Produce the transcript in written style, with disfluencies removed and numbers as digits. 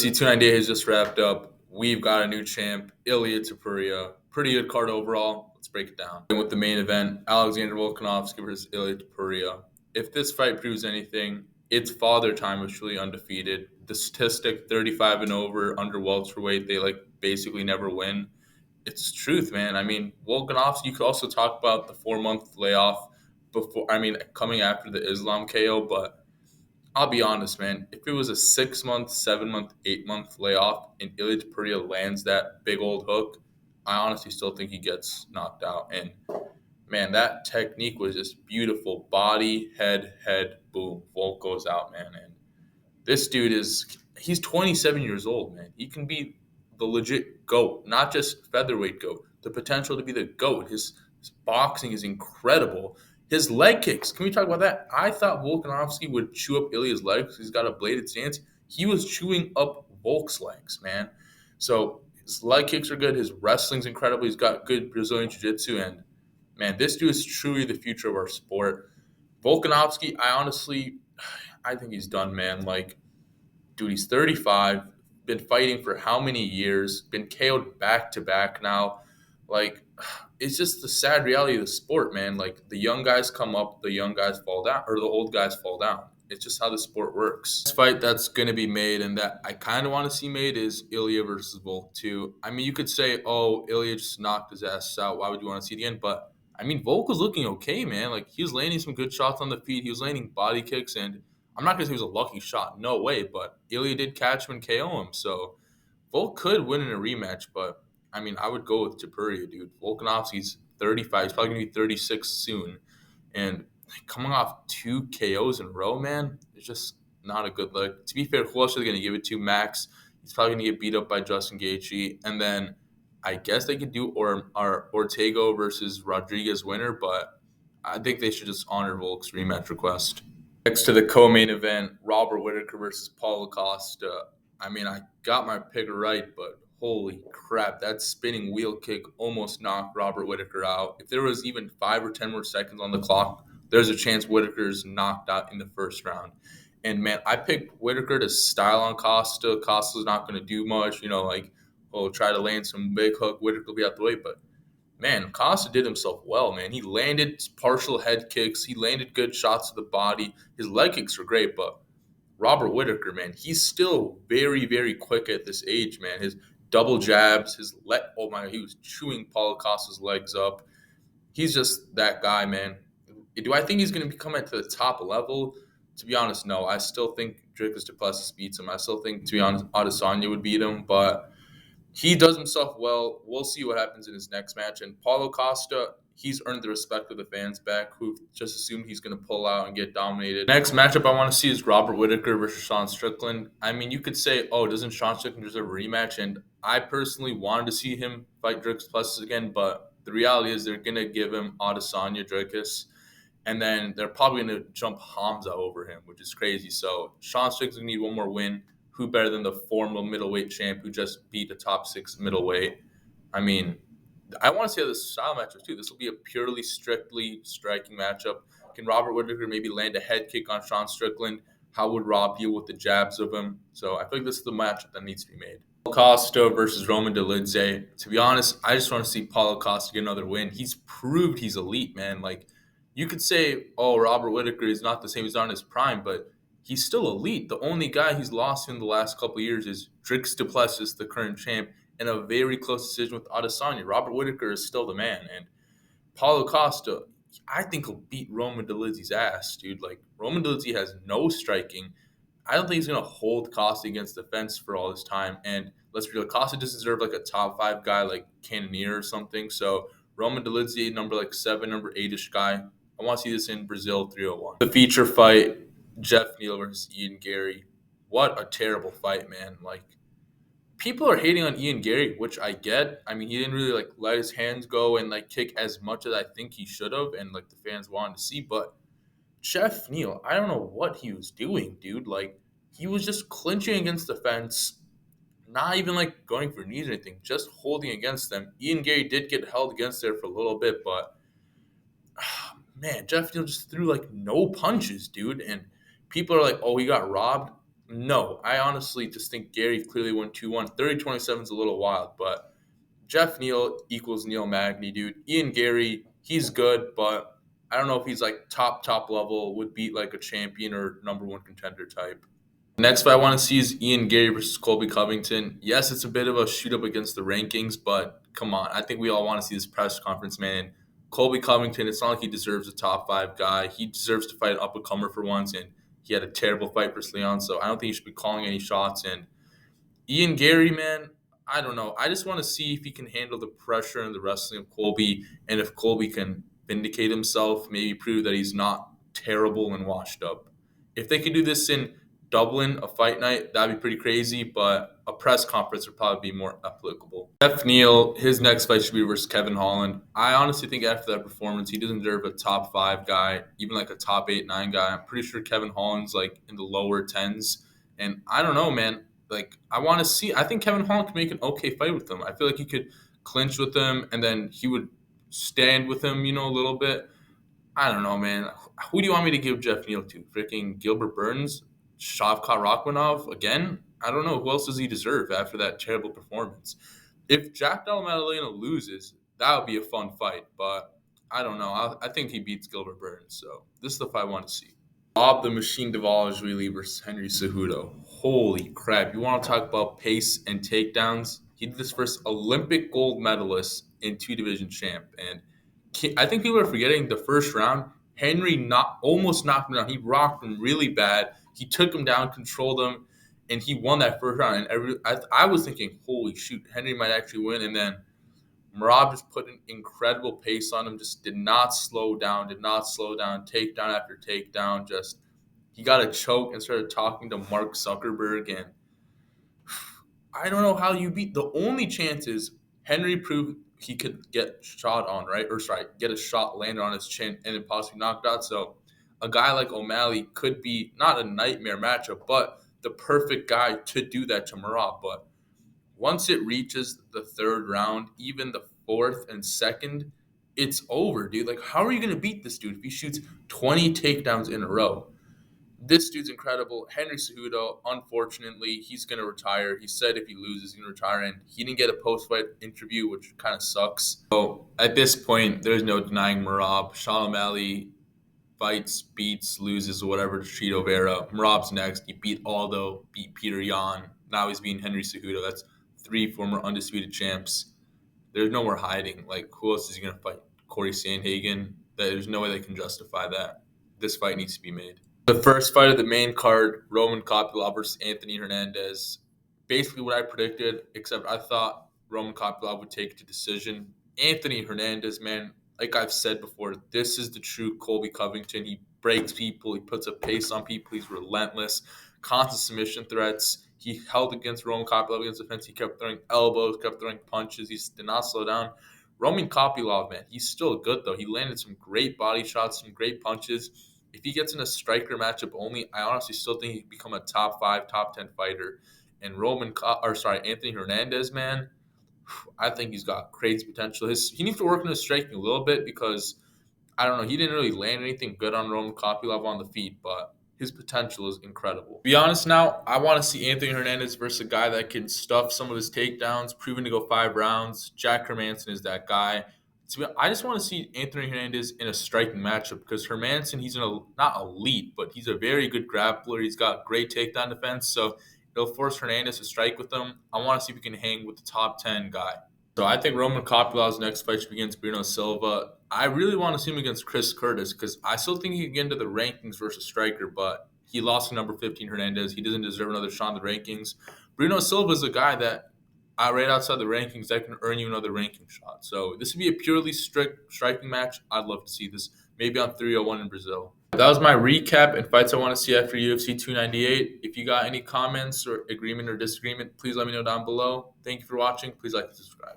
UFC 298 has just wrapped up. We've got a new champ, Ilya Topuria. Pretty good card overall. Let's break it down. And with the main event, Alexander Volkanovski versus Ilya Topuria. If this fight proves anything, it's father time was truly undefeated. The statistic 35 and over under welterweight, they basically never win. It's truth, man. I mean, Volkanovski, you could also talk about the 4 month layoff coming after the Islam KO, but I'll be honest, man. If it was a 6 month, 7 month, 8 month layoff and Ilya Topuria lands that big old hook, I honestly still think he gets knocked out. And man, that technique was just beautiful. Body, head, boom. Volk goes out, man. And this dude he's 27 years old, man. He can be the legit GOAT, not just featherweight GOAT. The potential to be the GOAT. His boxing is incredible. His leg kicks. Can we talk about that? I thought Volkanovski would chew up Ilya's legs. He's got a bladed stance. He was chewing up Volk's legs, man. So his leg kicks are good. His wrestling's incredible. He's got good Brazilian jiu-jitsu. And, man, this dude is truly the future of our sport. Volkanovski, I think he's done, man. Dude, he's 35, been fighting for how many years, been KO'd back to back now. It's just the sad reality of the sport, man. The young guys come up, the young guys fall down, or the old guys fall down. It's just how the sport works. This fight that's going to be made and that I kind of want to see made is Ilya versus Volk, too. I mean, you could say, oh, Ilya just knocked his ass out. Why would you want to see it again? But, I mean, Volk was looking okay, man. He was landing some good shots on the feet. He was landing body kicks, and I'm not going to say it was a lucky shot. No way. But Ilya did catch him and KO him. So Volk could win in a rematch, but I mean, I would go with Topuria, dude. Volkanovski's 35. He's probably going to be 36 soon. And coming off 2 KOs in a row, man, it's just not a good look. To be fair, who else are they going to give it to? Max. He's probably going to get beat up by Justin Gaethje. And then I guess they could do Ortega versus Rodriguez winner, but I think they should just honor Volk's rematch request. Next to the co-main event, Robert Whittaker versus Paulo Costa. I mean, I got my pick right, but holy crap, that spinning wheel kick almost knocked Robert Whittaker out. If there was even 5 or 10 more seconds on the clock, there's a chance Whittaker's knocked out in the first round. And, man, I picked Whittaker to style on Costa. Costa's not going to do much, try to land some big hook. Whittaker will be out the way, but man, Costa did himself well, man. He landed partial head kicks. He landed good shots to the body. His leg kicks were great, but Robert Whittaker, man, he's still very, very quick at this age, man. His double jabs, he was chewing Paulo Costa's legs up. He's just that guy, man. Do I think he's going to come at the top level? To be honest, no. I still think Dricus Du Plessis beats him. I still think, to be honest, Adesanya would beat him, but he does himself well. We'll see what happens in his next match. And Paulo Costa, he's earned the respect of the fans back who just assumed he's going to pull out and get dominated. Next matchup I want to see is Robert Whittaker versus Sean Strickland. I mean, you could say, oh, doesn't Sean Strickland deserve a rematch? And I personally wanted to see him fight Dricus Du Plessis again, but the reality is they're going to give him Adesanya Dricus. And then they're probably going to jump Hamza over him, which is crazy. So Sean Strickland's going to need one more win. Who better than the former middleweight champ who just beat the top 6 middleweight? I mean, I want to see how this style matchup too. This will be a purely, strictly striking matchup. Can Robert Whittaker maybe land a head kick on Sean Strickland? How would Rob deal with the jabs of him? So I feel like this is the matchup that needs to be made. Costa versus Roman Dolidze. To be honest, I just want to see Paulo Costa get another win. He's proved he's elite, man. You could say, oh, Robert Whittaker is not the same. He's not in his prime, but he's still elite. The only guy he's lost in the last couple of years is Dricus Du Plessis, the current champ, in a very close decision with Adesanya. Robert Whittaker is still the man. And Paulo Costa, I think he'll beat Roman Dolidze's ass, dude. Roman Dolidze has no striking. I don't think he's going to hold Costa against the fence for all this time. And let's be real, Costa doesn't deserve a top 5 guy like Cannonier or something. So Roman Dolidze, number 7, number 8-ish guy. I want to see this in Brazil 301. The feature fight, Jeff Neal versus Ian Garry. What a terrible fight, man. People are hating on Ian Garry, which I get. I mean, he didn't really let his hands go and kick as much as I think he should have and the fans wanted to see. But Jeff Neal, I don't know what he was doing, dude. He was just clinching against the fence, not even going for knees or anything, just holding against them. Ian Garry did get held against there for a little bit, but man, Jeff Neal just threw no punches, dude. And people are oh, he got robbed. No, I honestly just think Gary clearly won 2-1. 30-27 is a little wild, but Jeff Neal equals Neal Magny, dude. Ian Gary, he's good, but I don't know if he's like top level, would beat like a champion or number one contender type. Next fight I want to see is Ian Gary versus Colby Covington. Yes, it's a bit of a shoot up against the rankings, but come on. I think we all want to see this press conference, man. Colby Covington, it's not like he deserves a top five guy. He deserves to fight an up and comer for once, and he had a terrible fight versus Leon, so I don't think he should be calling any shots. And Ian Gary, man, I don't know. I just want to see if he can handle the pressure and the wrestling of Colby, and if Colby can vindicate himself, maybe prove that he's not terrible and washed up. If they could do this in Dublin, a fight night, that'd be pretty crazy, but a press conference would probably be more applicable. Jeff Neal, his next fight should be versus Kevin Holland. I honestly think after that performance, he doesn't deserve a top five guy, even like a top 8, 9 guy. I'm pretty sure Kevin Holland's like in the lower tens. And I don't know, man. Like, I want to see. I think Kevin Holland can make an okay fight with him. I feel like he could clinch with him, and then he would stand with him, a little bit. I don't know, man. Who do you want me to give Jeff Neal to? Freaking Gilbert Burns? Shavkat Rakhmonov? Again? I don't know. Who else does he deserve after that terrible performance? If Jack Della Maddalena loses, that would be a fun fight, but I don't know. I think he beats Gilbert Burns, so this is the fight I want to see. Bob the Machine Dvalishvili versus Henry Cejudo. Holy crap. You want to talk about pace and takedowns? He did this first Olympic gold medalist in two-division champ. And I think people are forgetting the first round. Henry almost knocked him down. He rocked him really bad. He took him down, controlled him, and he won that first round. And I was thinking, holy shoot, Henry might actually win. And then Merab just put an incredible pace on him, just did not slow down, takedown after takedown. Just he got a choke and started talking to Mark Zuckerberg. And I don't know how you beat. The only chance is Henry proved he could get shot on, right? Or sorry, get a shot landed on his chin and then possibly knocked out. So a guy like O'Malley could be not a nightmare matchup, but the perfect guy to do that to Merab. But once it reaches the third round, even the fourth and second, it's over, dude. Like, how are you going to beat this dude if he shoots 20 takedowns in a row? This dude's incredible. Henry Cejudo, unfortunately, he's going to retire. He said if he loses, he's going to retire, and he didn't get a post-fight interview, which kind of sucks. So at this point, there's no denying Merab. Sean O'Malley fights, beats, loses, whatever to Chito Vera. Merab's next. He beat Aldo, beat Peter Yan. Now he's beating Henry Cejudo. That's 3 former undisputed champs. There's no more hiding. Like, who else is he going to fight? Corey Sandhagen? There's no way they can justify that. This fight needs to be made. The first fight of the main card, Roman Kopylov versus Anthony Hernandez. Basically what I predicted, except I thought Roman Kopylov would take it to decision. Anthony Hernandez, man, like I've said before, this is the true Colby Covington. He breaks people. He puts a pace on people. He's relentless. Constant submission threats. He held against Roman Kopylov against defense. He kept throwing elbows, kept throwing punches. He did not slow down. Roman Kopylov, man, he's still good, though. He landed some great body shots, some great punches. If he gets in a striker matchup only, I honestly still think he could become a top 5, top 10 fighter. And Anthony Hernandez, man, I think he's got crazy potential. He needs to work on his striking a little bit because, I don't know, he didn't really land anything good on Roman Kopylov on the feet, but his potential is incredible. To be honest now, I want to see Anthony Hernandez versus a guy that can stuff some of his takedowns, proven to go 5 rounds. Jack Hermanson is that guy. I just want to see Anthony Hernandez in a striking matchup because Hermanson, he's not elite, but he's a very good grappler. He's got great takedown defense, so it'll force Hernandez to strike with him. I want to see if he can hang with the top 10 guy. So I think Roman Kopylov's next fight should be against Bruno Silva. I really want to see him against Chris Curtis because I still think he can get into the rankings versus striker, but he lost to number 15 Hernandez. He doesn't deserve another shot in the rankings. Bruno Silva is a guy that right outside the rankings that can earn you another ranking shot. So this would be a purely strict striking match. I'd love to see this maybe on 301 in Brazil. That was my recap and fights I want to see after UFC 298. If you got any comments or agreement or disagreement, please let me know down below. Thank you for watching. Please like and subscribe.